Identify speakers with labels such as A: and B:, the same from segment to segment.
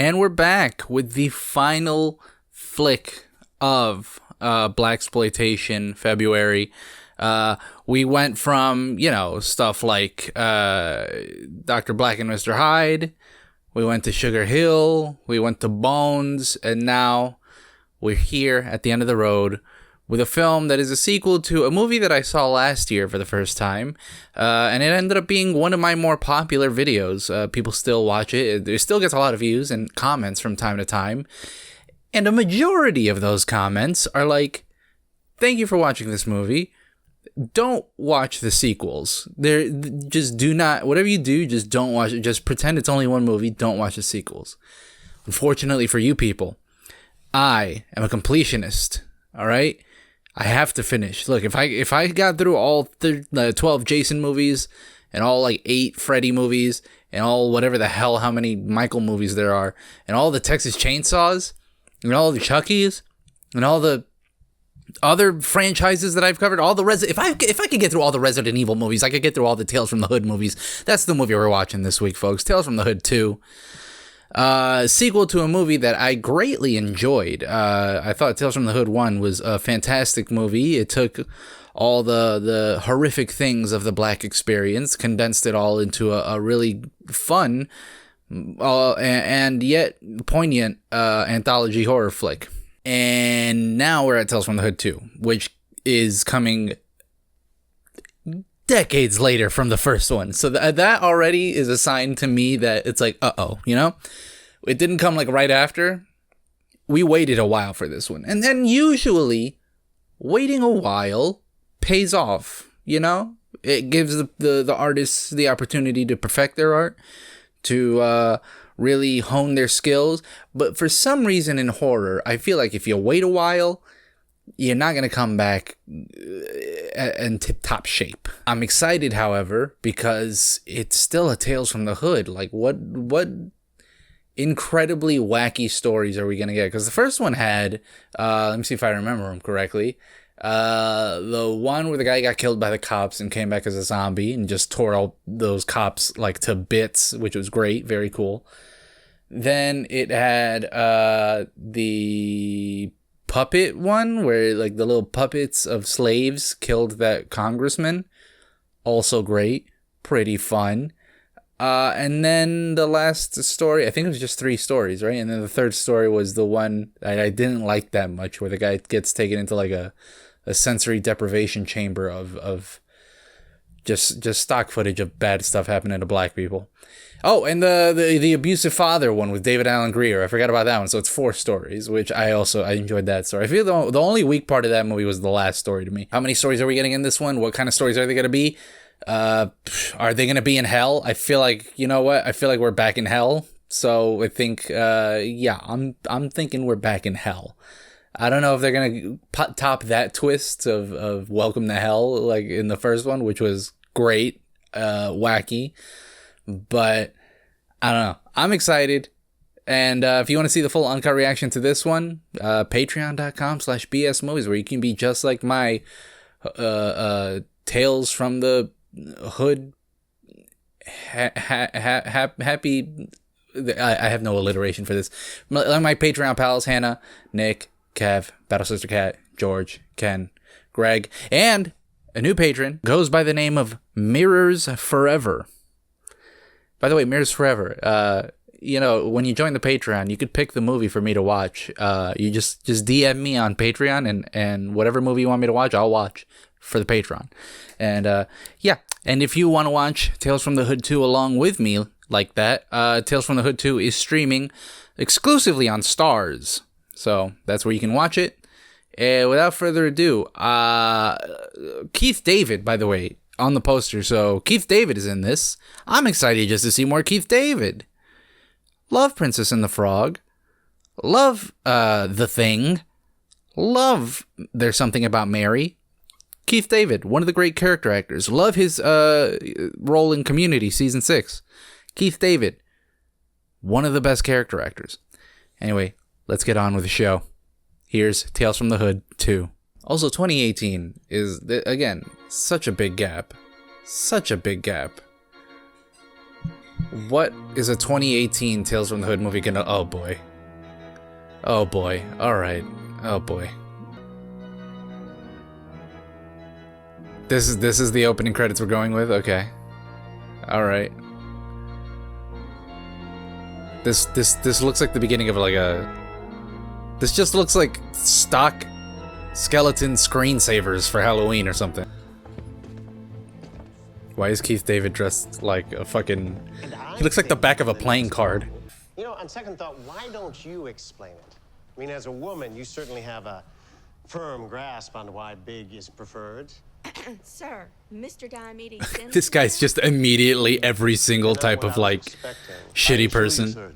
A: And we're back with the final flick of Blaxploitation February. We went from, stuff like Dr. Black and Mr. Hyde. We went to Sugar Hill. We went to Bones. And now we're here at the end of the road with a film that is a sequel to a movie that I saw last year for the first time. And it ended up being one of my more popular videos. People still watch it. It still gets a lot of views and comments from time to time. And a majority of those comments are like, thank you for watching this movie. Don't watch the sequels. Just do not, whatever you do, just don't watch it. Just pretend it's only one movie. Don't watch the sequels. Unfortunately for you people, I am a completionist. All right? I have to finish. Look, if I got through all 12 Jason movies and all 8 Freddy movies and all whatever the hell how many Michael movies there are and all the Texas Chainsaws and all the Chuckies and all the other franchises that I've covered, all the if I could get through all the Resident Evil movies, I could get through all the Tales from the Hood movies. That's the movie we're watching this week, folks. Tales from the Hood 2. Sequel to a movie that I greatly enjoyed. I thought Tales from the Hood 1 was a fantastic movie. It took all the horrific things of the Black experience, condensed it all into a really fun and yet poignant anthology horror flick. And now we're at Tales from the Hood 2, which is coming decades later from the first one. So that already is a sign to me that it's like, it didn't come right after. We waited a while for this one. And then usually waiting a while pays off, It gives the artists the opportunity to perfect their art, to really hone their skills. But for some reason in horror, I feel like if you wait a while, you're not going to come back in tip-top shape. I'm excited, however, because it's still a Tales from the Hood. What incredibly wacky stories are we going to get? Because the first one had, let me see if I remember them correctly, the one where the guy got killed by the cops and came back as a zombie and just tore all those cops to bits, which was great, very cool. Then it had the puppet one where the little puppets of slaves killed that congressman. Also great, pretty fun. And then the last story, I think it was just 3 stories, right? And then the third story was the one I didn't like that much, where the guy gets taken into a sensory deprivation chamber of just stock footage of bad stuff happening to Black people. Oh, and the abusive father one with David Alan Grier. I forgot about that one. So it's 4 stories, which I enjoyed that story. I feel the only weak part of that movie was the last story to me. How many stories are we getting in this one? What kind of stories are they going to be? Are they going to be in hell? I feel like, I feel like we're back in hell. So I think, I'm thinking we're back in hell. I don't know if they're going to top that twist of Welcome to Hell, in the first one, which was great, wacky. But I don't know. I'm excited. And if you want to see the full uncut reaction to this one, patreon.com/BSmovies, where you can be just like my Tales from the Hood happy. I have no alliteration for this. My Patreon pals, Hannah, Nick, Kev, Battle Sister Cat, George, Ken, Greg, and a new patron goes by the name of Mirrors Forever. By the way, Mirrors Forever, when you join the Patreon, you could pick the movie for me to watch. You just DM me on Patreon, and whatever movie you want me to watch, I'll watch for the Patreon. And and if you want to watch Tales from the Hood 2 along with me like that, Tales from the Hood 2 is streaming exclusively on Starz. So that's where you can watch it. Without further ado, Keith David, by the way, on the poster. So Keith David is in this. I'm excited just to see more Keith David. Love Princess and the Frog. Love The Thing. Love There's Something About Mary. Keith David, one of the great character actors. Love his role in Community Season 6. Keith David, one of the best character actors. Anyway, let's get on with the show. Here's Tales from the Hood 2. Also, 2018 is, again, such a big gap. Such a big gap. What is a 2018 Tales from the Hood movie gonna... Oh, boy. Oh, boy. Alright. Oh, boy. This is the opening credits we're going with? Okay. Alright. This looks like the beginning of like a... This just looks like stock skeleton screensavers for Halloween or something. Why is Keith David dressed like a fucking... He looks like the back of a playing card.
B: You know, on second thought, why don't you explain it? I mean, as a woman, you certainly have a firm grasp on why big is preferred.
C: Sir, Mr. Diomede.
A: This guy's just immediately every single type of, like, shitty person.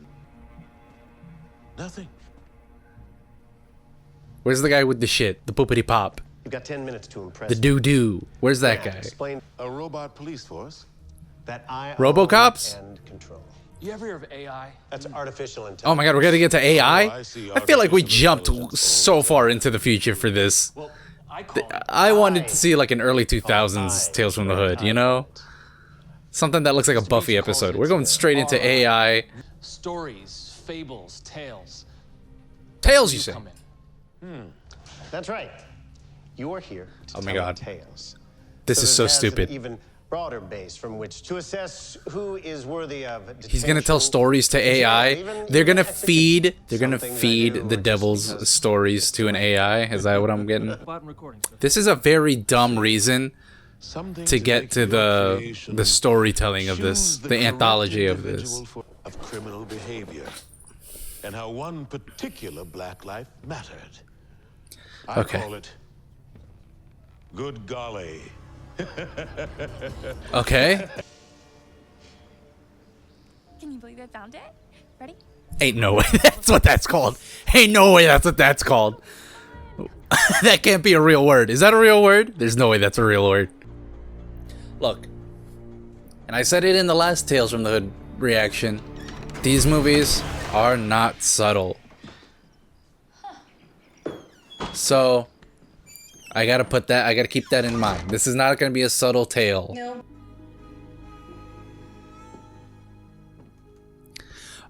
D: Nothing.
A: Where's the guy with the shit? The poopity pop.
B: You've got 10 minutes to impress
A: The doo-doo. Where's that guy?
B: Explain
D: A robot police force.
B: that I
A: Robocops?
B: own and control.
E: You ever hear of AI?
B: That's artificial intelligence.
A: Oh my god, we're gonna get to AI?
D: I see
A: I feel like we
D: artificial
A: jumped
D: intelligence.
A: so far into the future for this.
E: Well, I call it
A: I wanted to see like an early 2000s Tales from the Hood, you know? Something that looks like a Buffy episode. We're going straight into AI.
E: stories, fables, tales.
A: Tales, you say?
E: Come in.
B: That's right. You're here to
A: Oh my
B: tell
A: god.
B: tales.
A: This is so
B: it has
A: stupid.
B: An even broader base from which to assess who is worthy of
A: He's gonna tell
B: detention,
A: stories to AI.
B: even
A: They're gonna
B: execution. Some things I do
A: feed the
B: are just
A: devil's
B: because-
A: stories to an AI. Is that what I'm getting?
E: Button recording, sir.
A: This is a very dumb reason
D: Something
A: to get
D: make
A: to
D: your
A: the
D: creation
A: storytelling of this,
D: choose
A: the
D: correct
A: anthology of this.
D: individual of criminal behavior, and how one particular black life mattered. I
A: Okay.
D: call it good golly.
A: Okay?
C: Can you believe I found it? Ready?
A: Ain't no way that's what that's called. Ain't no way that's what that's called. That can't be a real word. Is that a real word? There's no way that's a real word. Look, and I said it in the last Tales from the Hood reaction, these movies are not subtle. So, I gotta keep that in mind. This is not gonna be a subtle tale.
C: No.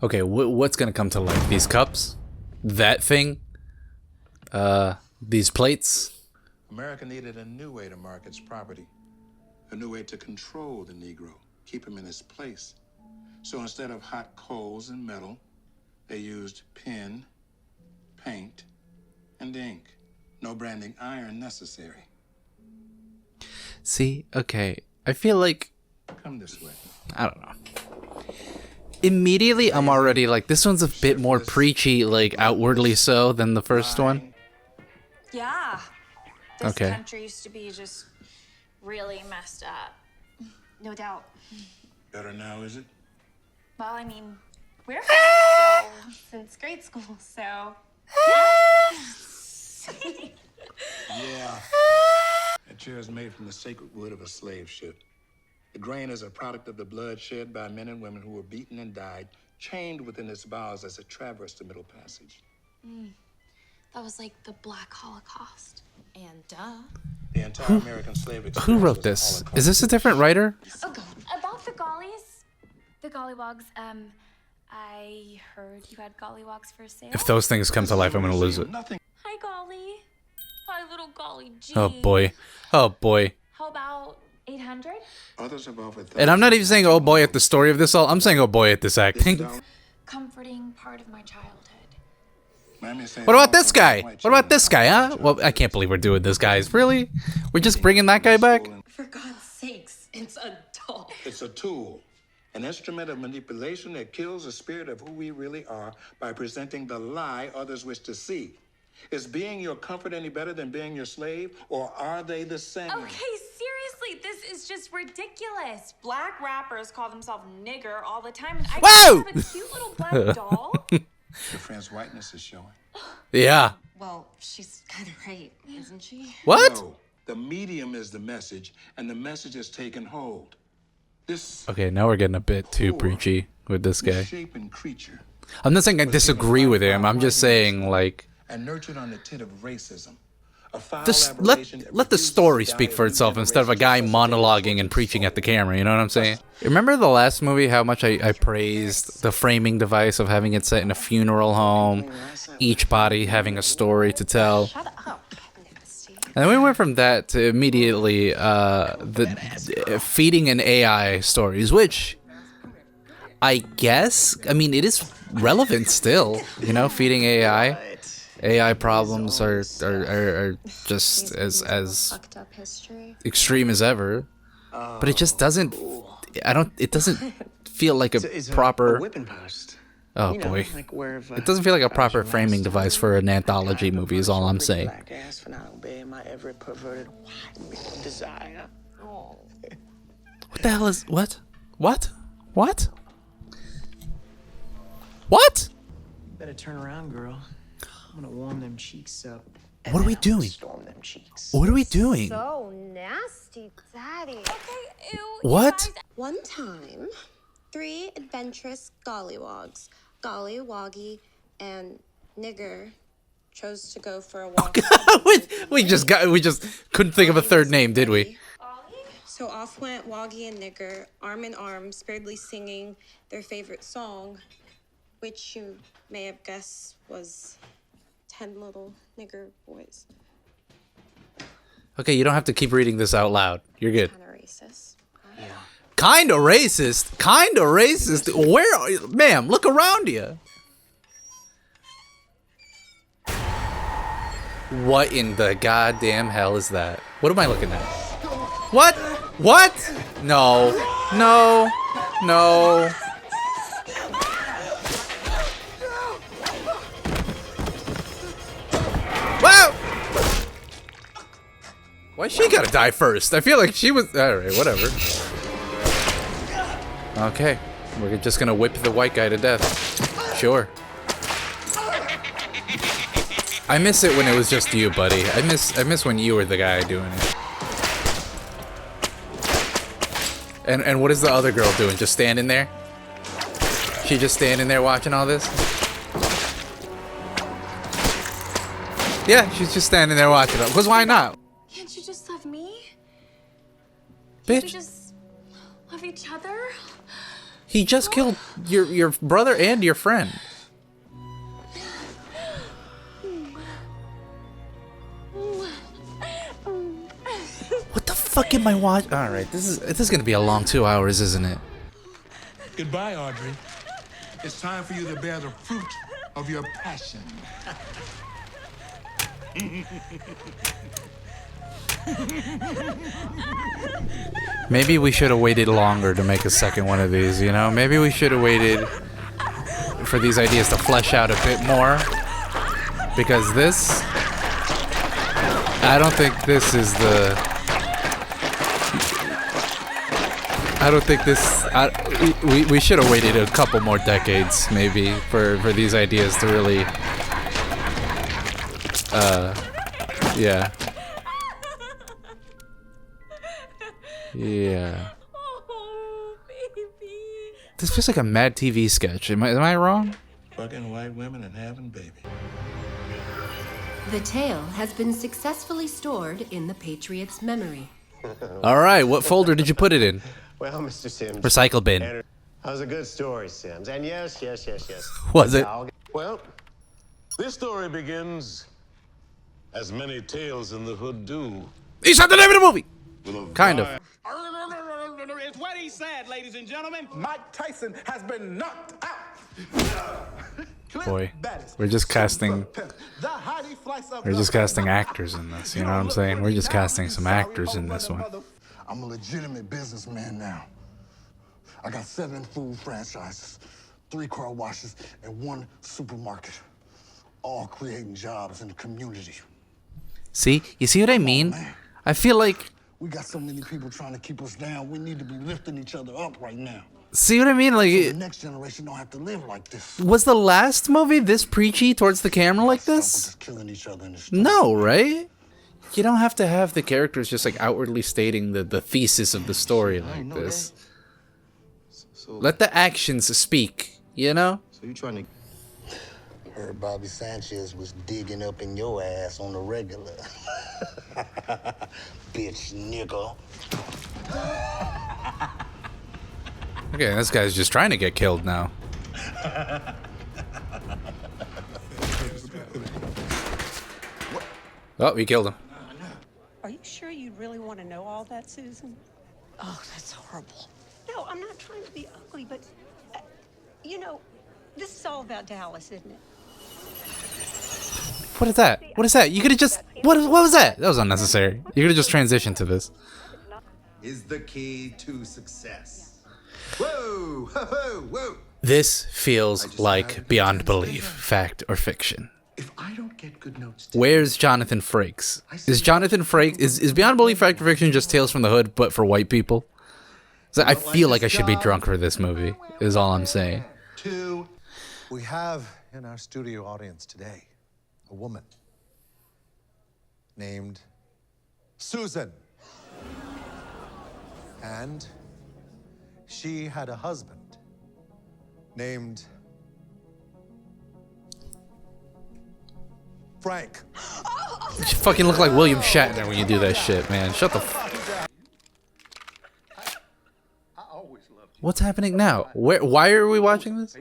A: Okay, what's gonna come to life? These cups? That thing? These plates?
F: America needed a new way to market its property, a new way to control the Negro, keep him in his place. So instead of hot coals and metal, they used pen, paint, and ink. No branding iron necessary.
A: See, okay, I feel like,
F: Come this way.
A: I don't know. Immediately, I'm already like, this one's a bit more preachy, like outwardly so, than the first one.
G: Yeah. This
A: Okay.
G: country used to be just really messed up.
C: No doubt.
F: Better now, is it?
G: Well, I mean, we're
C: Since grade school, so.
F: Yeah. That chair is made from the sacred wood of a slave ship. The grain is a product of the blood shed by men and women who were beaten and died, chained within its bowels as it traversed the Middle Passage.
C: That was like the Black Holocaust.
G: And duh.
F: The entire American slave
A: Who
F: experience
A: wrote
F: was a
A: this?
F: Holocaust.
A: Is this a different writer?
C: Oh, about the gollies, the gollywogs. I heard you had gollywogs for sale.
A: If those things come to life, I'm gonna lose it.
F: Nothing.
C: Hi, golly. Hi, little golly G.
A: Oh boy. Oh boy.
C: How about 800?
F: Others have offered.
A: And I'm not even saying oh boy at the story of this all, I'm saying oh boy at this acting.
C: Comforting part of my childhood.
A: What about this guy? What about this guy, huh? Well, I can't believe we're doing this, guys. Really? We're just bringing that guy back?
C: For God's sakes, it's a doll.
F: It's a tool, an instrument of manipulation that kills the spirit of who we really are by presenting the lie others wish to see. Is being your comfort any better than being your slave, or are they the same?
G: Okay, seriously, this is just ridiculous. Black rappers call themselves nigger all the time, and I
A: Whoa!
G: have a cute little black doll.
F: Your friend's whiteness is showing.
A: Yeah.
C: Well, she's kind of right, isn't she?
A: What?
F: No, the medium is the message, and the message has taken hold. This
A: Okay, now we're getting a bit too preachy with this guy.
F: misshapen creature,
A: I'm not saying I disagree with him. I'm just saying, like,
F: and nurtured on the tit of racism, A foul
A: This,
F: aberration that
A: let the
F: reduces
A: story
F: the
A: speak
F: value
A: for
F: of
A: itself
F: new
A: instead of a guy
F: generations of
A: monologuing and preaching at the camera, you know what I'm saying? Remember the last movie, how much I praised the framing device of having it set in a funeral home, each body having a story to tell?
G: Shut up, nasty.
A: And then we went from that to immediately feeding an AI stories, which I guess, I mean, it is relevant still, you know, feeding AI. AI problems are just as
G: Fucked up history.
A: extreme as ever, but it just doesn't. It doesn't feel like a proper.
H: whipping post.
A: Oh
H: You know,
A: boy,
H: like where if,
A: it doesn't feel like a
H: I was
A: proper
H: your
A: framing
H: last
A: device
H: time,
A: for an anthology
H: I'd have
A: movie. Is
H: a
A: all I'm
H: pretty
A: saying.
H: black ass for not obeying my every perverted desire.
A: What the hell is what? What? What? What?
H: Better turn around, girl. I'm gonna warm them cheeks up.
A: What are we doing?
H: Storm them cheeks.
A: What are we doing?
I: So nasty, Daddy.
G: Okay, ew.
A: What?
I: One time, 3 adventurous gollywogs, Gollywoggy and Nigger, chose to go for a walk.
A: we just couldn't think of a third name, did we?
I: So off went Woggy and Nigger, arm in arm, spiritedly singing their favorite song, which you may have guessed was 10 Little Nigger Boys.
A: Okay, you don't have to keep reading this out loud. You're good.
I: Kind of racist.
A: Kinda racist. Kinda racist. Where are you? Ma'am, look around you. What in the goddamn hell is that? What am I looking at? What? What? No. No. No. Wow! Why she gotta die first? I feel like she was. Alright, whatever. Okay. We're just gonna whip the white guy to death. Sure. I miss it when it was just you, buddy. I miss when you were the guy doing it. And what is the other girl doing? Just standing there? She just standing there watching all this? Yeah, she's just standing there watching it. Because why not?
G: Can't you just love me? Can't we
A: Bitch.
G: just love each other?
A: He just killed your brother and your friend. What the fuck am I watching? All right, this is gonna be a long 2 hours, isn't it?
F: Goodbye, Audrey. It's time for you to bear the fruit of your passion.
A: Maybe we should have waited longer to make a second one of these, you know? Maybe we should have waited for these ideas to flesh out a bit more. Because this... I don't think this is the... I don't think this... we should have waited a couple more decades, maybe, for these ideas to really... yeah. Yeah.
G: Oh, baby.
A: This feels like a Mad TV sketch. Am I wrong?
F: Fucking white women and having babies.
J: The tale has been successfully stored in the Patriot's memory.
A: All right, what folder did you put it in?
B: Well, Mr. Sims.
A: Recycle bin.
B: That was a good story, Sims. And yes.
A: Was it?
D: Well, this story begins as many tales in the hood do.
A: He said the name of the movie. Kind of.
K: It's what he said, ladies and gentlemen. Mike Tyson has been knocked out.
A: Boy, we're just casting actors in this. You know what I'm saying? We're just casting some actors in this one.
F: I'm a legitimate businessman now. I got 7 food franchises, 3 car washes, and 1 supermarket, all creating jobs in the community.
A: See? You see what I mean? I feel like...
F: We got so many people trying to keep us down. We need to be lifting each other up right now.
A: See what I mean? Like,
F: The next generation don't have to live like this.
A: was the last movie this preachy towards the camera like this?
F: Just killing each other in the street.
A: No, right? You don't have to have the characters just like outwardly stating the thesis of the story like this.
H: So
A: Let the actions speak, you know?
H: you trying to...
L: Heard Bobby Sanchez was digging up in your ass on the regular. Bitch nigga.
A: Okay, this guy's just trying to get killed now. Oh, he killed him.
M: Are you sure you really want to know all that, Susan? Oh, that's horrible. No, I'm not trying to be ugly, but, you know, this is all about Dallas, isn't it?
A: What is that? What is that? You could have just... What was that? That was unnecessary. You could have just transitioned to this.
N: Is the key to success. Whoa! Whoa! Whoa!
A: This feels like beyond belief, fact or fiction.
N: If I don't get good notes,
A: Where's Jonathan Frakes? Is Jonathan Frakes... Is beyond belief, fact or fiction just Tales from the Hood, but for white people? So I feel like I should be drunk for this movie, is all I'm saying.
O: We have in our studio audience today a woman named Susan. And she had a husband named Frank.
A: You fucking look like William Shatner when you do that shit, man. Shut the fuck. What's happening now? Why are we watching this?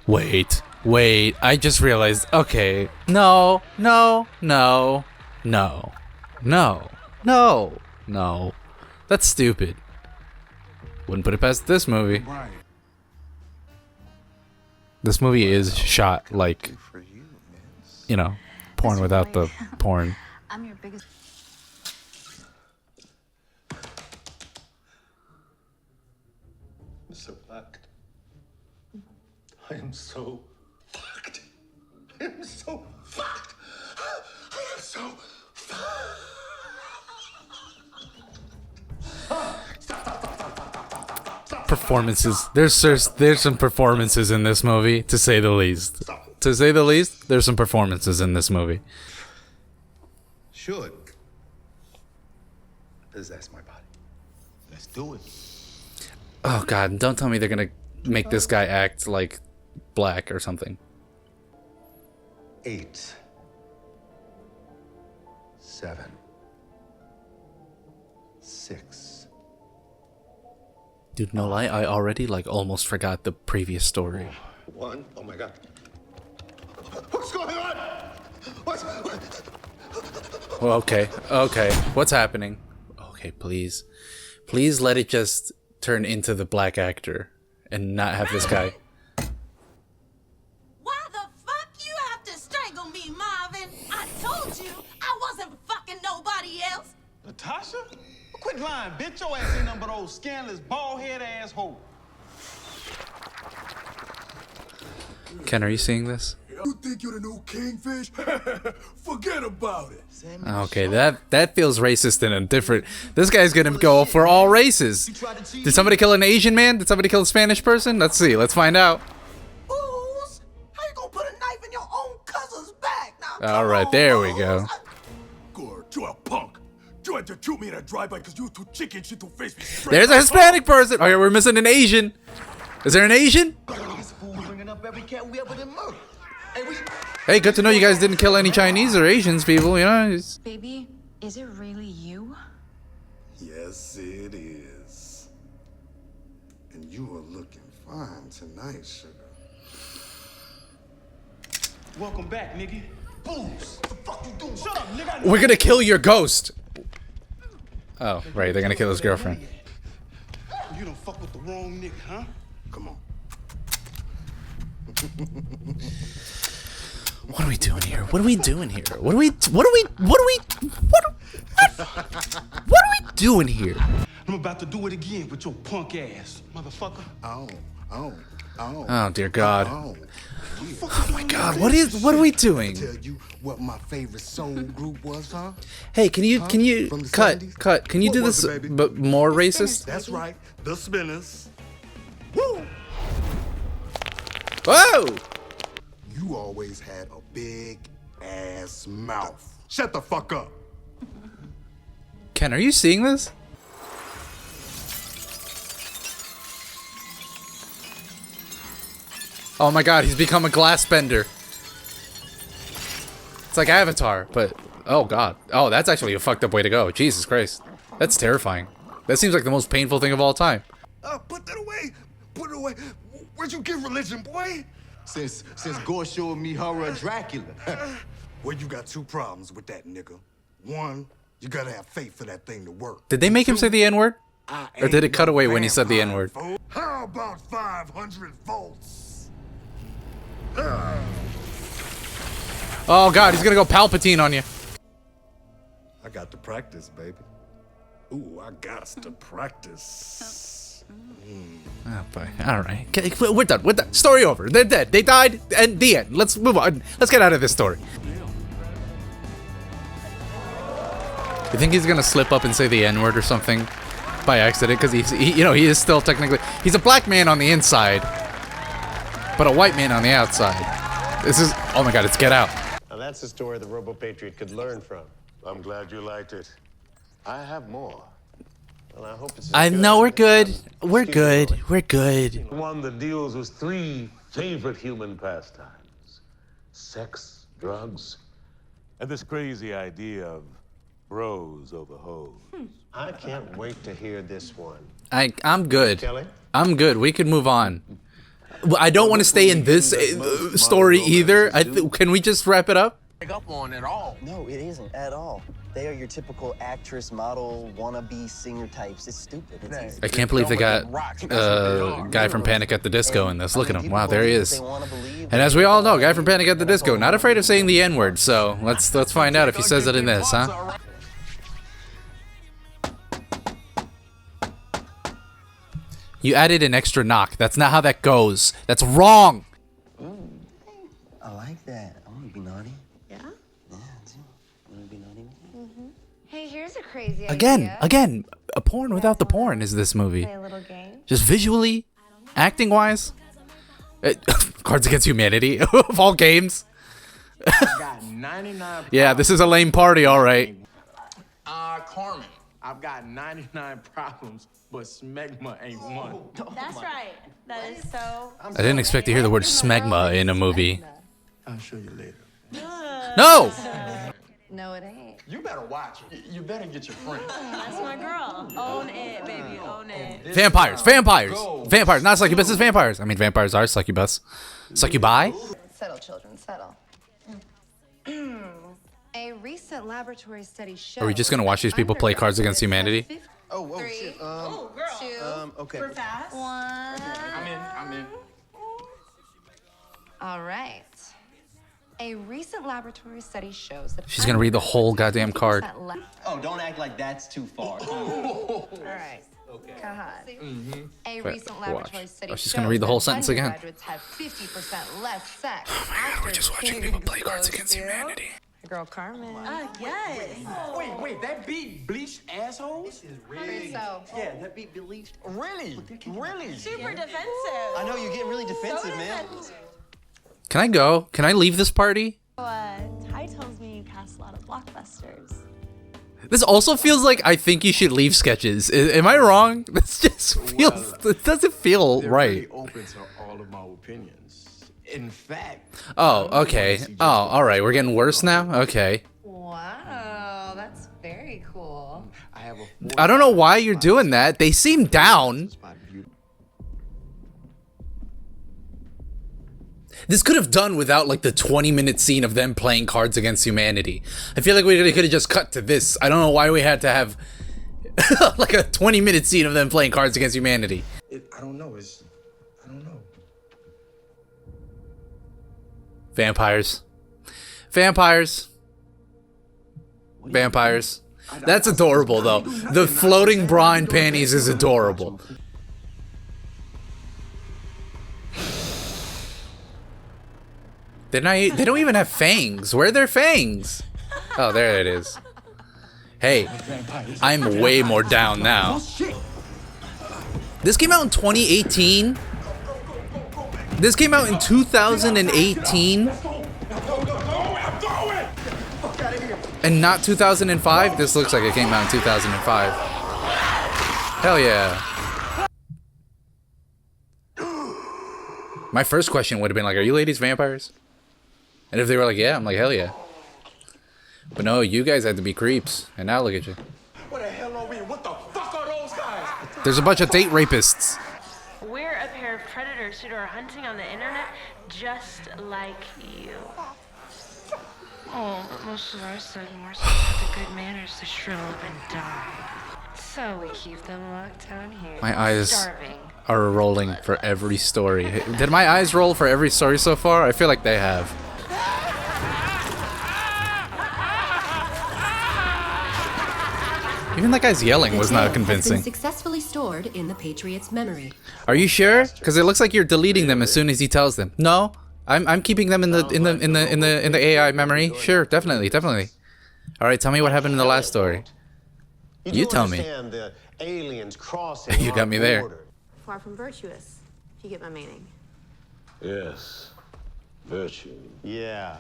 A: Wait, I just realized, okay, no, that's stupid. Wouldn't put it past this movie. This movie is shot like, you know, porn without the porn.
C: I'm your biggest.
D: I'm so fucked. I am so fucked. I am so fucked. I am so
A: Performances. There's some performances in this movie, to say the least. To say the least, there's some performances in this movie.
N: Should possess my body. Let's do it.
A: Oh god, don't tell me they're gonna make this guy act like black or something.
N: 8, 7, 6.
A: Dude, no lie, I already like almost forgot the previous story.
N: 1. Oh my god. What's going on? What's...
A: Well, okay, what's happening? Okay, please let it just turn into the black actor and not have this guy.
P: Why the fuck you have to strangle me, Marvin? I told you I wasn't fucking nobody else.
K: Natasha? Quit lying, bitch. Your ass ain't nothing but old scandalous, bald-head asshole.
A: Ken, are you seeing this?
Q: You think you're the new kingfish? Forget about it.
A: Okay, that feels racist in a different... This guy's gonna go for all races. Did somebody kill an Asian man? Did somebody kill a Spanish person? Let's see. Let's find out.
P: Fools! How you gonna put a knife in your own cousin's back? Now,
A: All right, there we go.
Q: Good, you're a punk. You had to shoot me in a drive-by because you too chicken shit to face me straight.
A: There's a Hispanic person. Okay, we're missing an Asian. Is there an Asian? Hey, good to know you guys didn't kill any Chinese or Asians people, you know?
C: Baby, is it really you?
Q: Yes, it is. And you are looking fine tonight, sugar.
K: Welcome back, nigga. Booze. The fuck you doing? Shut up, nigga.
A: We're gonna kill your ghost. Oh, right, they're gonna kill his girlfriend.
K: You don't fuck with the wrong nigga, huh?
Q: Come on.
A: What are we doing here? What are we doing here? What are we doing here?
K: I'm about to do it again with your punk ass, motherfucker.
A: Oh dear God. Oh my God, what are we doing?
Q: Tell you what my favorite soul group was, huh?
A: Hey, can you can you cut? Can you do this but more racist?
Q: That's right, the Spinners.
A: Woo! Whoa!
Q: You always had a big ass mouth. Shut the fuck up.
A: Ken, are you seeing this? Oh my god, he's become a glass bender. It's like Avatar, but oh god. Oh, that's actually a fucked up way to go. Jesus Christ. That's terrifying. That seems like the most painful thing of all time.
Q: Put that away. Put it away. Where'd you get religion, boy?
N: Since Gore showed me horror of Dracula.
Q: Well, you got two problems with that, nigga. One, you gotta have faith for that thing to work.
A: Did they make him say the N-word? Or did it cut away when he said the N-word?
Q: How about 500 volts?
A: Oh god, he's gonna go Palpatine on you.
Q: I got to practice, baby. Ooh, I got to practice.
A: Oh boy. Alright. We're done. We're done. Story over. They're dead. They died. And the end. Let's move on. Let's get out of this story. You think he's gonna slip up and say the N-word or something by accident? Because he is still technically... He's a black man on the inside, but a white man on the outside. This is... Oh my god, it's Get Out.
B: Now that's a story the Robo Patriot could learn from.
N: I'm glad you liked it. I have more.
B: Well, I hope it's.
A: I know we're good. We're good. We're good.
R: One that deals with three favorite human pastimes: sex, drugs, and this crazy idea of bros over hoes.
B: I can't wait to hear this one.
A: I'm good.
B: Kelly?
A: I'm good. We could move on. I don't want to stay in this story either. Can we just wrap it up?
H: Up on at all.
S: No, it isn't at all. They are your typical actress, model, wannabe singer types. It's stupid. It's easy.
A: I can't believe they got guy from Panic at the Disco in this. Look at him. Wow, there he is. And as we all know, guy from Panic at the Disco, not afraid of saying the N-word. So let's find out if he says it in this, huh? You added an extra knock. That's not how that goes. That's wrong.
S: I like that. I want to be naughty.
T: Yeah?
S: Yeah, too. Want to be naughty?
T: Hey, here's a crazy
A: Again, a porn without the porn is this movie.
T: Play a little game.
A: Just visually, acting wise. Cards Against Humanity of all games.
H: Got 99.
A: Yeah, this is a lame party, all right.
H: Carmen, I've got 99 problems, but smegma ain't one.
T: That's right. That is so.
A: I didn't expect to hear the word smegma in a movie.
H: I'll show you later.
A: No!
T: No, it ain't.
H: You better watch. You better get your friend.
T: That's my girl. Own it, baby. Own it.
A: Vampires, not succubus, it's vampires. I mean, vampires are succubus. Succubi?
T: Settle, children, settle. A recent laboratory study shows.
A: Are we just gonna watch these people play Cards Against Humanity?
S: Oh, shit. Okay.
T: We're fast. One.
H: I'm in.
T: All right. A recent laboratory study shows that
A: She's gonna read the whole goddamn card.
S: Oh, don't act like that's too far.
T: All right. Okay. A recent laboratory study
A: she's gonna read the whole sentence again.
T: Undergraduates have 50% less sex.
A: Oh my god, we're just watching people play Cards Against Humanity.
T: Girl Carmen.
M: Yes.
H: Wait, that beat bleached assholes?
T: Really? So.
S: Yeah, that beat bleached.
H: Really?
M: Super defensive.
S: I know, you're getting really defensive, man.
A: Can I go? Can I leave this party?
M: Ty tells me you cast a lot of blockbusters.
A: This also feels like I think you should leave sketches. Am I wrong? This just feels. It doesn't feel right.
H: Really open to all of my opinions. In fact.
A: Oh, okay. Oh, all right. We're getting worse now. Okay.
T: Wow, that's very cool.
A: I don't know why you're doing that. They seem down. This could have done without like the 20-minute scene of them playing Cards Against Humanity. I feel like we could have just cut to this. I don't know why we had to have like a 20-minute scene of them playing Cards Against Humanity.
H: I don't know. I don't know.
A: Vampires. That's adorable though. The floating bra and panties is adorable. They don't even have fangs. Where are their fangs? Oh, there it is. Hey, I'm way more down now. This came out in 2018. This came out in 2018. And not 2005? This looks like it came out in 2005. Hell yeah. My first question would have been like, are you ladies vampires? And if they were like, yeah, I'm like, hell yeah. But no, you guys had to be creeps. And now look at you.
K: What the hell are we? What the fuck are those guys?
A: There's a bunch of date rapists.
U: We're a pair of predators who are hunting on the internet just like you. Oh, but most of our sophomores have the good manners to shrivel up and die. So we keep them locked down here.
A: My eyes
U: starving.
A: are rolling for every story. Did my eyes roll for every story so far? I feel like they have. Even that guy's yelling was not convincing.
J: Has been successfully stored in the Patriots' memory.
A: Are you sure? Because it looks like you're deleting them as soon as he tells them. No, I'm keeping them in the AI memory. Sure, definitely. All right, tell me what happened in the last story. You tell me.
B: The aliens crossing
A: You got me there.
T: Far from virtuous, if you get my meaning.
R: Yes. Virtue.
B: Yeah,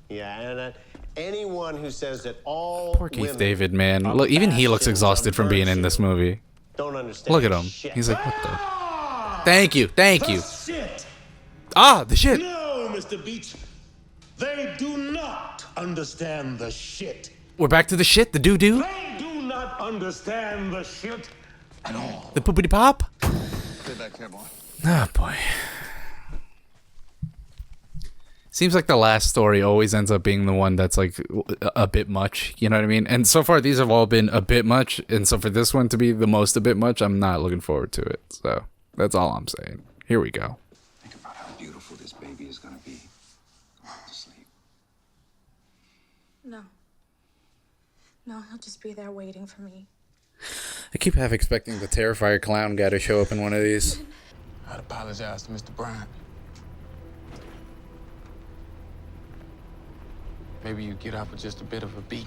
B: and anyone who says that all
A: Poor Keith David, man. Look, even he looks exhausted from being in this movie.
B: Don't understand.
A: Look at him.
B: Shit.
A: He's like, what the? Thank you.
N: Shit.
A: Ah, the shit.
N: No, Mr. Beach. They do not understand the shit.
A: We're back to the shit, the doo-doo.
N: They do not understand the shit at all.
A: The poopity pop.
N: Stay back here, boy.
A: Oh, boy. Seems like the last story always ends up being the one that's like a bit much, you know what I mean? And so far these have all been a bit much, and so for this one to be the most a bit much, I'm not looking forward to it. So that's all I'm saying. Here we go.
V: Think about how beautiful this baby is gonna be. Go to sleep.
I: No. No, he'll just be there waiting for me.
A: I keep half expecting the Terrifier clown guy to show up in one of these.
H: I'd apologize to Mr. Bryant. Maybe you get out with just a bit of a beat.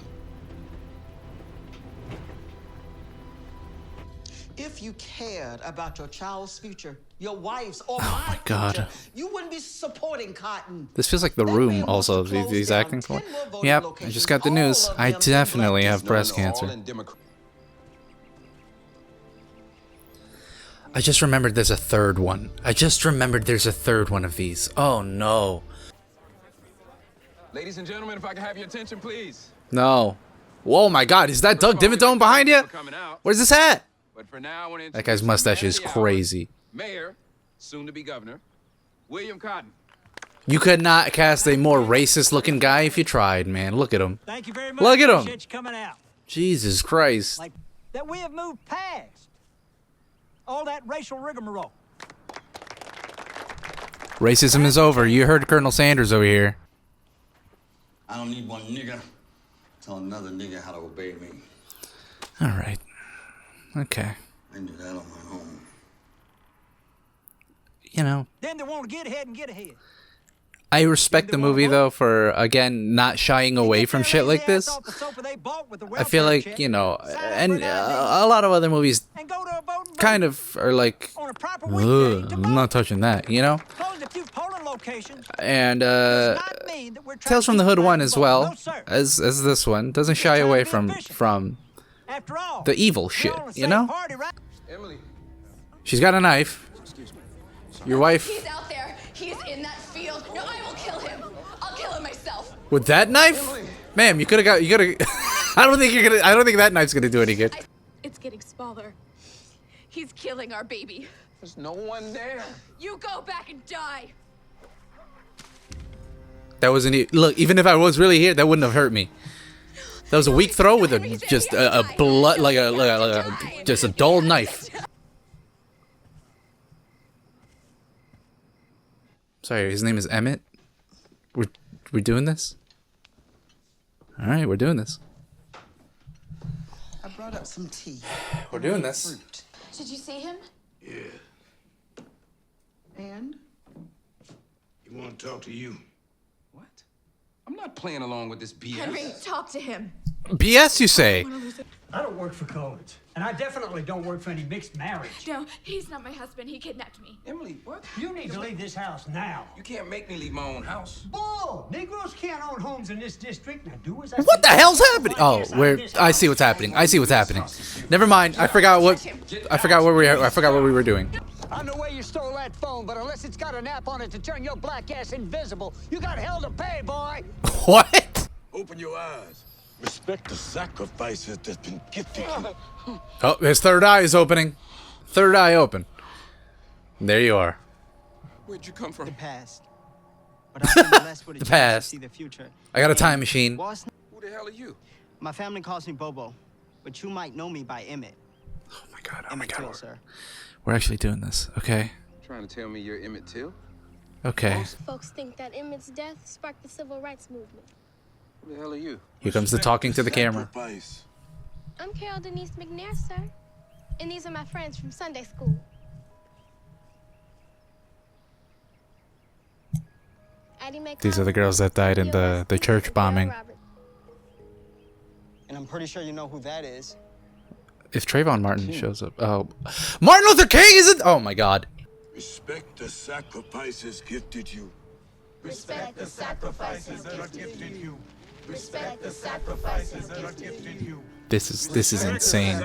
W: If you cared about your child's future, your wife's or
A: Oh my God.
W: future, you wouldn't be supporting Cotton.
A: This feels like The Room also, these acting for. Yep, I just got the news. I definitely have breast cancer. I just remembered there's a third one. I just remembered there's a third one of these. Oh no.
X: Ladies and gentlemen, if I can have your attention, please.
A: No. Whoa, my God, is that Doug Dimmadome behind you? Where's this hat?
X: But for now, I want to
A: That guy's mustache is crazy.
X: Mayor, soon to be governor, William Cotton.
A: You could not cast a more racist looking guy if you tried, man. Look at him.
Y: Thank you very much.
A: Look at him.
Y: Appreciate you coming out.
A: Jesus Christ.
Y: Like that we have moved past all that racial rigmarole.
A: Racism is over. You heard Colonel Sanders over here.
V: I don't need one nigga tell another nigga how to obey me.
A: All right. Okay.
V: I knew that on my own.
A: You know,
Y: Then they want to get ahead and get ahead.
A: I respect the movie though for again not shying away from shit like this. I feel like, you know, and a lot of other movies kind of are like, "Ugh, I'm not touching that, you know. And Tales from the Hood 1 as well as this one doesn't shy away from the evil shit, you know. She's got a knife. Your wife.
Z: He's out there. He is in that field. No, I will kill him. I'll kill him myself.
A: With that knife? Ma'am, you could have got, I don't think that knife's gonna do any good.
Z: It's getting smaller. He's killing our baby.
H: There's no one there.
Z: You go back and die.
A: That wasn't, look, even if I was really here, that wouldn't have hurt me. That was a weak throw with just a blood, just a dull knife. Sorry, his name is Emmett. We're doing this? All right, we're doing this.
W: I brought up some tea.
A: We're doing this.
Z: Did you see him?
F: Yeah.
W: And?
F: He want to talk to you.
X: I'm not playing along with this BS.
Z: Henry, talk to him.
A: BS, you say?
Y: I don't work for codes. And I definitely don't work for any mixed marriage.
C: No, he's not my husband. He kidnapped me.
K: Emily, what?
Y: You need to leave this house now.
K: You can't make me leave my own house.
Y: Bull! Negroes can't own homes in this district. Now do as I
A: What the
Y: say.
A: hell's happening? Oh, I see what's happening. I see what's happening. Never mind. I forgot what we were doing.
Y: I know where you stole that phone, but unless it's got an app on it to turn your black ass invisible, you got hell to pay, boy.
A: What?
N: Open your eyes. Respect the sacrifices that's been gifted you.
A: Oh, his third eye is opening. Third eye open. There you are.
K: Where'd you come from?
D: The past. But I've been blessed with a
A: The
D: chance
A: past.
D: to see the future.
A: I got a time machine.
K: Who the hell are you?
D: My family calls me Bobo, but you might know me by Emmett.
A: Oh my god.
D: Emmett Till, sir.
A: We're actually doing this, okay?
X: Trying to tell me you're Emmett Till?
A: Okay.
E: Most folks think that Emmett's death sparked the civil rights movement.
X: Who the hell are you?
A: Here comes the talking to the camera.
E: I'm Carol Denise McNair, sir. And these are my friends from Sunday school.
A: These are the girls that died in the church bombing.
D: And I'm pretty sure you know who that is.
A: If Trayvon Martin shows up. Oh. Martin Luther King isn't. Oh my god.
N: Respect the sacrifices gifted you.
E: Respect the sacrifices that are gifted you. Respect the sacrifices that are gifted you.
A: This is insane.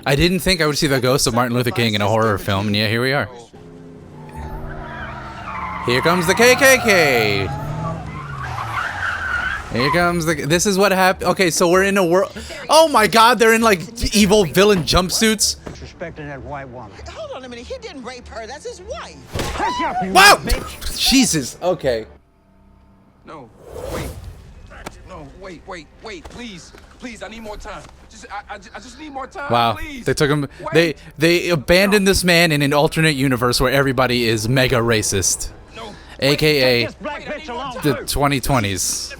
A: I didn't think I would see the ghost of Martin Luther King in a horror film, and yeah, here we are. Here comes the KKK. Here comes the. This is what happened. Okay, so we're in a world. Oh my God, they're in like evil villain jumpsuits.
Y: Respecting that white woman.
W: Hold on a minute. He didn't rape her. That's his wife.
A: Wow! Jesus. Okay.
K: No, wait. No, wait, please. Please, I need more time. I just need more time,
A: Wow.
K: please.
A: They took him.
K: Wait.
A: They abandoned this man in an alternate universe where everybody is mega racist, aka the 2020s.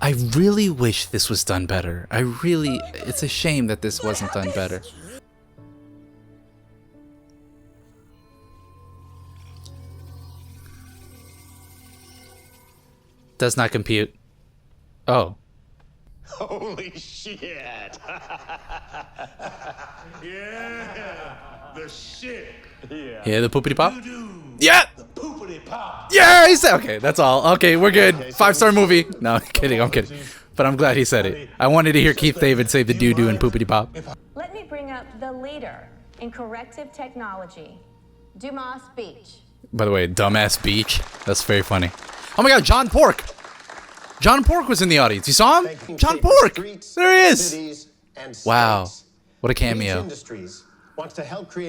A: I really wish this was done better. It's a shame that this wasn't done better. Does not compute. Oh.
B: Holy shit.
N: Yeah, the shit.
A: Yeah, the poopity pop? Yeah!
N: The poopity pop.
A: Yeah, he said, okay, that's all. Okay, we're good. 5-star movie. No, I'm kidding, I'm kidding. But I'm glad he said it. I wanted to hear Keith David say the doo-doo and poopity pop.
G: Let me bring up the leader in corrective technology, Dumas Beach.
A: By the way, dumbass beach. That's very funny. Oh my God, John Pork. John Pork was in the audience. You saw him? John Pork. There he is. Wow. What a cameo.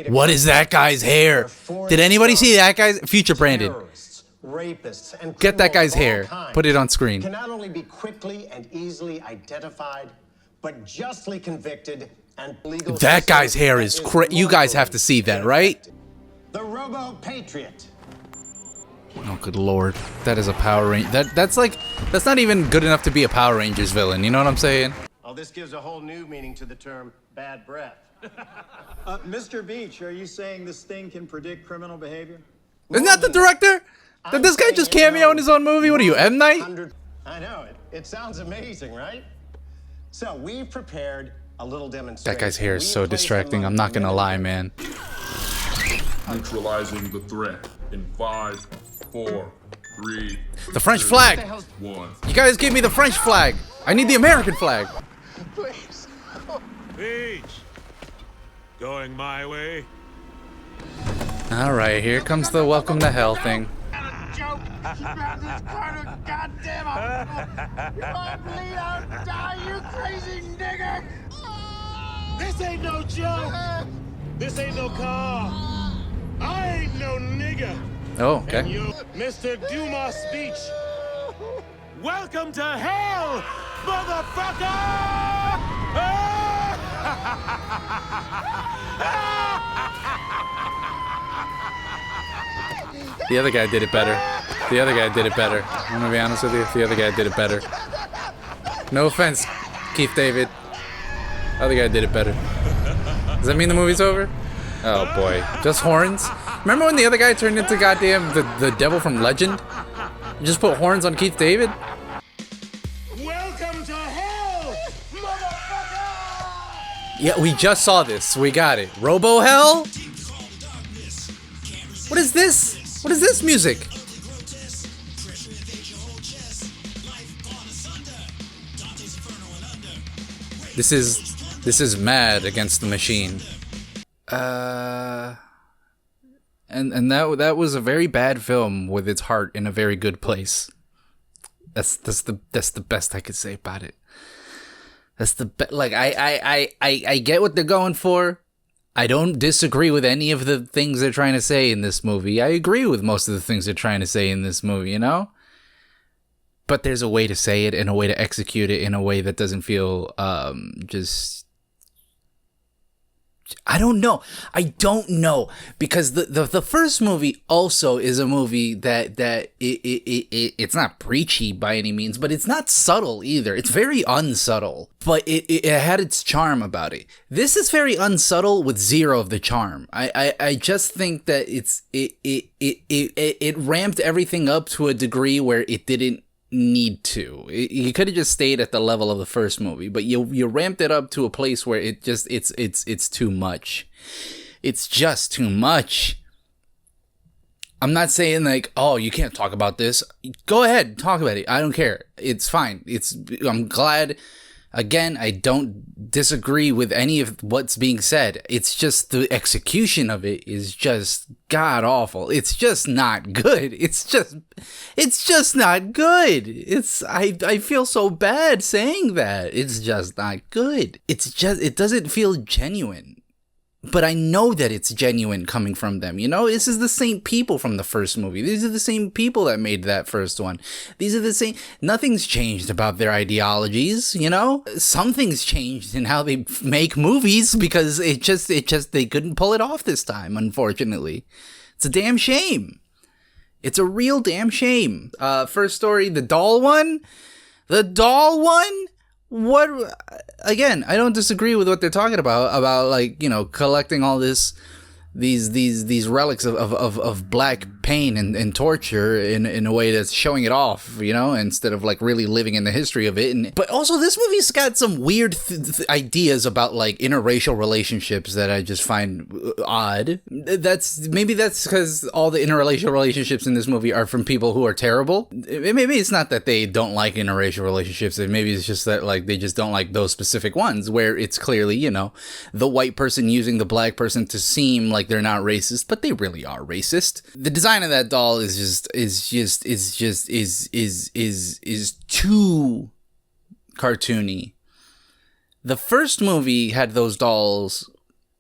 A: What is that guy's hair? Did anybody see that guy's? Future Brandon.
B: Rapists and
A: Get that guy's hair.
B: of all kinds
A: Put it on screen.
B: Can not only be quickly and easily identified, but justly convicted and legal.
A: That guy's hair is you guys have to see that, right?
B: The Robo Patriot.
A: Oh, good lord. That is a Power Ranger. That's not even good enough to be a Power Rangers villain. You know what I'm saying?
B: Oh, this gives a whole new meaning to the term bad breath.
L: Mr. Beach, are you saying this thing can predict criminal behavior?
A: Isn't that the director? Did this guy just cameo in his own movie? What are you, M. Night?
B: I know, it sounds amazing, right? So we've prepared a little demonstration.
A: That guy's hair is so distracting. I'm not gonna lie, man.
O: Neutralizing the threat in 5, 4, 3.
A: The French flag.
O: 1.
A: You guys give me the French flag. I need the American flag.
B: Please.
R: Beach. Going my way.
A: All right, here comes the welcome to hell thing.
K: Joke. Grab this corner, goddamn! If I bleed, I'll die, you crazy nigger!
N: This ain't no joke. This ain't no car. I ain't no nigga.
A: Oh, okay.
N: And you, Mr. Dumas Beach.
R: Welcome to hell, motherfucker!
A: The other guy did it better. The other guy did it better. I'm gonna be honest with you. The other guy did it better. No offense, Keith David. The other guy did it better. Does that mean the movie's over? Oh boy. Just horns? Remember when the other guy turned into goddamn the devil from Legend? You just put horns on Keith David?
N: Welcome to hell, motherfucker!
A: Yeah, we just saw this. We got it. Robo Hell? What is this? What is this music? This is Mad Against the Machine. And that was a very bad film with its heart in a very good place. That's the best I could say about it. That's the like I get what they're going for. I don't disagree with any of the things they're trying to say in this movie. I agree with most of the things they're trying to say in this movie, you know? But there's a way to say it and a way to execute it in a way that doesn't feel just... I don't know. Because the first movie also is a movie that it's not preachy by any means, but it's not subtle either. It's very unsubtle, but it had its charm about it. This is very unsubtle with zero of the charm. I just think that it ramped everything up to a degree where it didn't need to. You could have just stayed at the level of the first movie, but you ramped it up to a place where it's too much. It's just too much. I'm not saying like, oh, you can't talk about this. Go ahead, talk about it. I don't care. It's fine. I'm glad. Again, I don't disagree with any of what's being said. It's just the execution of it is just god awful. It's just not good. It's just not good. I feel so bad saying that. It's just not good. It doesn't feel genuine. But I know that it's genuine coming from them, you know? This is the same people from the first movie. These are the same people that made that first one. These are the same... Nothing's changed about their ideologies, you know? Something's changed in how they make movies because it just they couldn't pull it off this time, unfortunately. It's a damn shame. It's a real damn shame. First story, the doll one? The doll one? What, again, I don't disagree with what they're talking about like, you know, collecting all these relics of black pain and torture in a way that's showing it off, you know, instead of like really living in the history of it. But also this movie's got some weird ideas about like interracial relationships that I just find odd. Maybe that's because all the interracial relationships in this movie are from people who are terrible. Maybe it's not that they don't like interracial relationships. Maybe it's just that like they just don't like those specific ones where it's clearly, you know, the white person using the black person to seem like they're not racist, but they really are racist. The design of that doll is too cartoony. The first movie had those dolls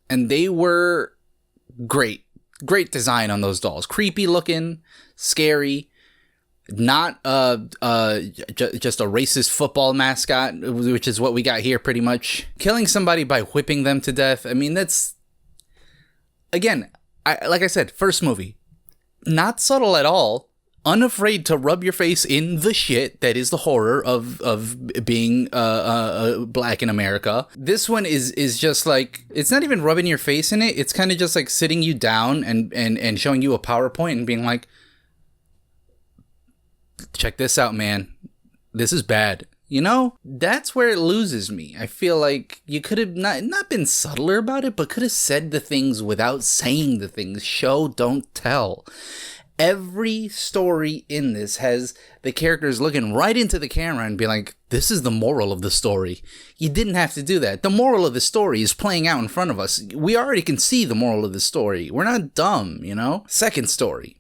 A: and they were great design on those dolls. Creepy looking, scary, not just a racist football mascot, which is what we got here pretty much. Killing somebody by whipping them to death, I mean, that's... Again, like I said, first movie, not subtle at all, unafraid to rub your face in the shit that is the horror of being black in America. This one is just like, it's not even rubbing your face in it, it's kind of just like sitting you down and showing you a PowerPoint and being like, check this out, man, this is bad. You know, that's where it loses me. I feel like you could have not been subtler about it, but could have said the things without saying the things. Show, don't tell. Every story in this has the characters looking right into the camera and being like, this is the moral of the story. You didn't have to do that. The moral of the story is playing out in front of us. We already can see the moral of the story. We're not dumb, you know? Second story.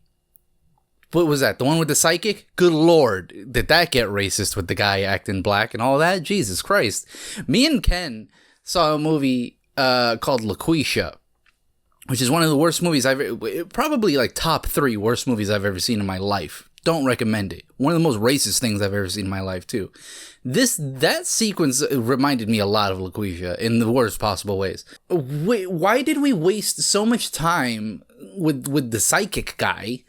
A: What was that? The one with the psychic? Good Lord. Did that get racist with the guy acting black and all that? Jesus Christ. Me and Ken saw a movie called LaQuisha, which is one of the worst movies probably like top 3 worst movies I've ever seen in my life. Don't recommend it. One of the most racist things I've ever seen in my life too. That sequence reminded me a lot of LaQuisha in the worst possible ways. Why did we waste so much time with the psychic guy?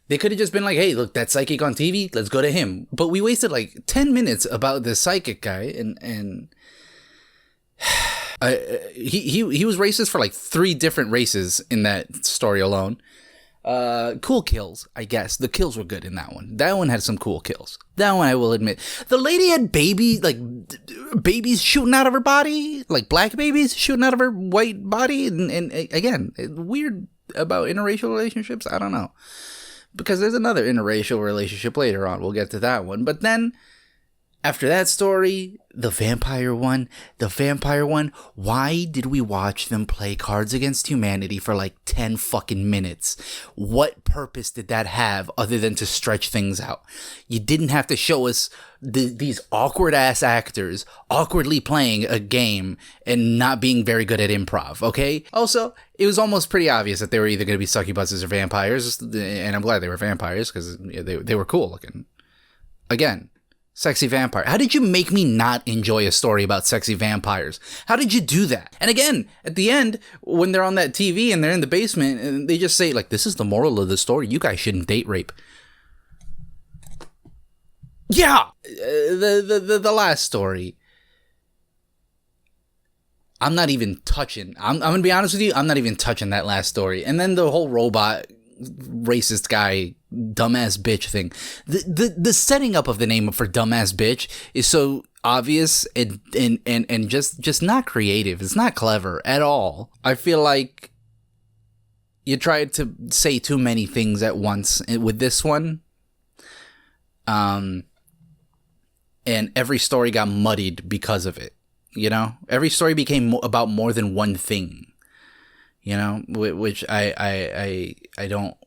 A: They could have just been like, hey, look, that psychic on TV, let's go to him. But we wasted like 10 minutes about the psychic guy, and he was racist for like 3 different races in that story alone. Cool kills, I guess. The kills were good in that one. That one had some cool kills. That one I will admit. The lady had babies shooting out of her body, like black babies shooting out of her white body. And again, weird about interracial relationships. I don't know. Because there's another interracial relationship later on. We'll get to that one. But then, after that story, the vampire one, why did we watch them play Cards Against Humanity for like 10 fucking minutes? What purpose did that have other than to stretch things out? You didn't have to show us these awkward ass actors awkwardly playing a game and not being very good at improv, okay? Also, it was almost pretty obvious that they were either going to be succubuses or vampires, and I'm glad they were vampires because they were cool looking. Again, sexy vampire. How did you make me not enjoy a story about sexy vampires? How did you do that? And again, at the end, when they're on that TV and they're in the basement, and they just say, like, this is the moral of the story. You guys shouldn't date rape. Yeah! The last story. I'm not even touching. I'm going to be honest with you. I'm not even touching that last story. And then the whole robot racist guy dumbass bitch thing. The setting up of the name for dumbass bitch is so obvious and just not creative. It's not clever at all. I feel like you tried to say too many things at once with this one. And every story got muddied because of it. You know, every story became about more than one thing. You know, which I don't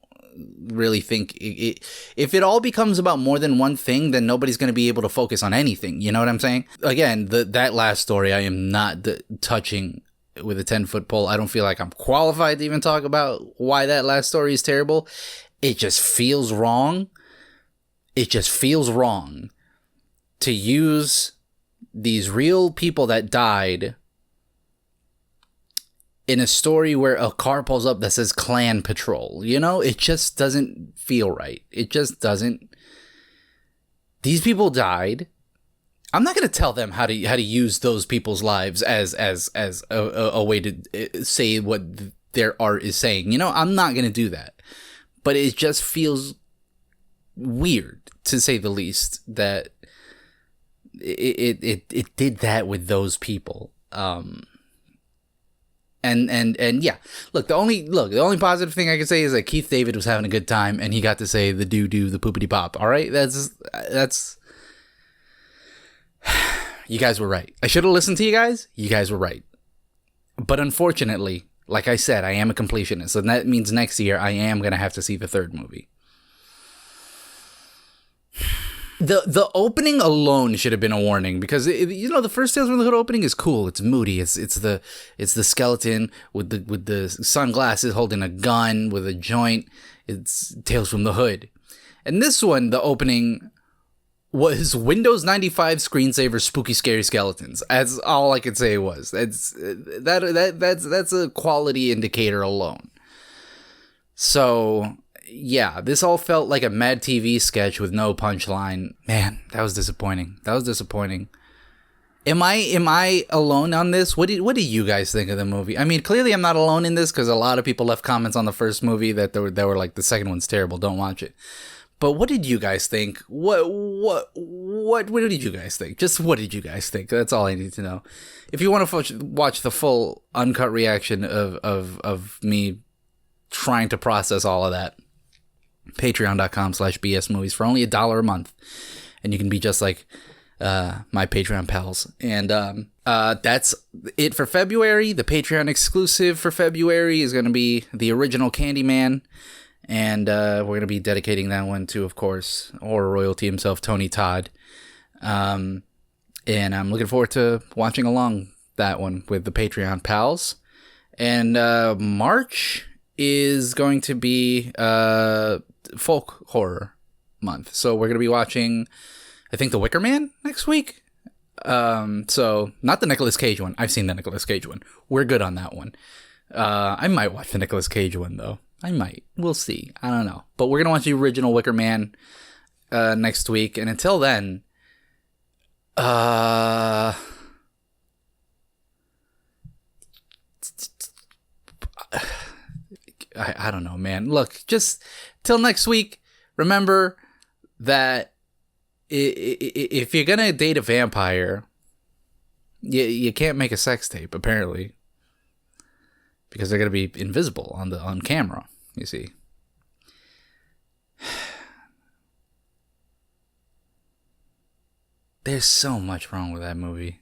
A: really think if it all becomes about more than one thing, then nobody's going to be able to focus on anything. You know what I'm saying? Again, that last story, I am not touching with a 10-foot pole. I don't feel like I'm qualified to even talk about why that last story is terrible. It just feels wrong. It just feels wrong to use these real people that died in a story where a car pulls up that says Clan Patrol. You know, it just doesn't feel right. It just doesn't. These people died. I'm not going to tell them how to use those people's lives as a way to say what their art is saying. You know, I'm not going to do that. But it just feels weird, to say the least, that it did that with those people. And yeah, look, the only positive thing I can say is that Keith David was having a good time and he got to say the do the poopity pop. All right. That's, you guys were right. I should have listened to you guys. You guys were right. But unfortunately, like I said, I am a completionist. And that means next year I am going to have to see the third movie. The opening alone should have been a warning because the first Tales from the Hood opening is cool. It's moody. It's the skeleton with the sunglasses holding a gun with a joint. It's Tales from the Hood, and this one, the opening was Windows 95 screensaver spooky scary skeletons. That's all I could say it was. That's a quality indicator alone. So. Yeah, this all felt like a Mad TV sketch with no punchline. Man, that was disappointing. Am I alone on this? What do you guys think of the movie? I mean, clearly I'm not alone in this because a lot of people left comments on the first movie that they were like, the second one's terrible, don't watch it. But what did you guys think? What did you guys think? Just what did you guys think? That's all I need to know. If you want to watch the full uncut reaction of me trying to process all of that, patreon.com/bsmovies for only $1 a month, and you can be just like my Patreon pals. And that's it for February. The Patreon exclusive for February is going to be the original Candyman, and we're going to be dedicating that one to, of course, horror royalty himself, Tony Todd. And I'm looking forward to watching along that one with the Patreon pals. And March is going to be folk horror month, so we're going to be watching, I think, The Wicker Man next week. So not the Nicolas Cage one. I've seen the Nicolas Cage one. We're good on that one. I might watch the Nicolas Cage one though. I might. We'll see. I don't know. But we're going to watch the original Wicker Man next week, and until then, I don't know, man. Look, just till next week, remember that if you're gonna date a vampire, you can't make a sex tape, apparently, because they're gonna be invisible on camera. You see. There's so much wrong with that movie.